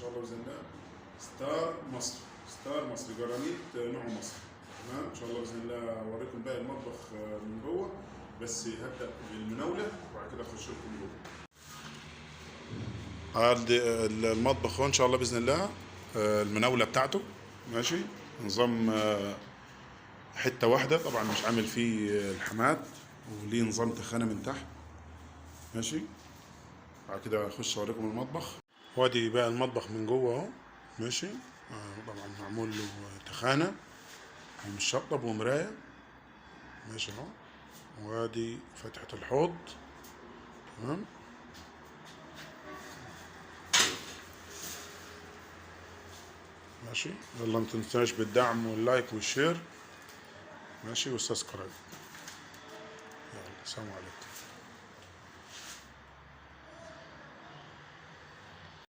شاء الله باذن الله ستار مصري، ستار مصري جرانيت نوعه مصري. تمام ان شاء الله باذن الله اوريكم باقي المطبخ من جوه، بس هبدا بالمناوله وبعد كده اخش لكم جوه. المطبخ هو ان شاء الله باذن الله المناوله بتاعته ماشي، نظام حته واحده طبعا، مش عامل فيه الحمات، وليه نظام تخانه من تحت ماشي. بعد كده اخش اوريكم المطبخ، وادي بقى المطبخ من جوه اهو ماشي. طبعا معمول له تخانه ومشطب ومرايه ماشي اهو. وادي فتحه الحوض تمام. ماشي، يلا متنساش بالدعم واللايك والشير ماشي، والسبسكرايب. يلا سلام عليكم.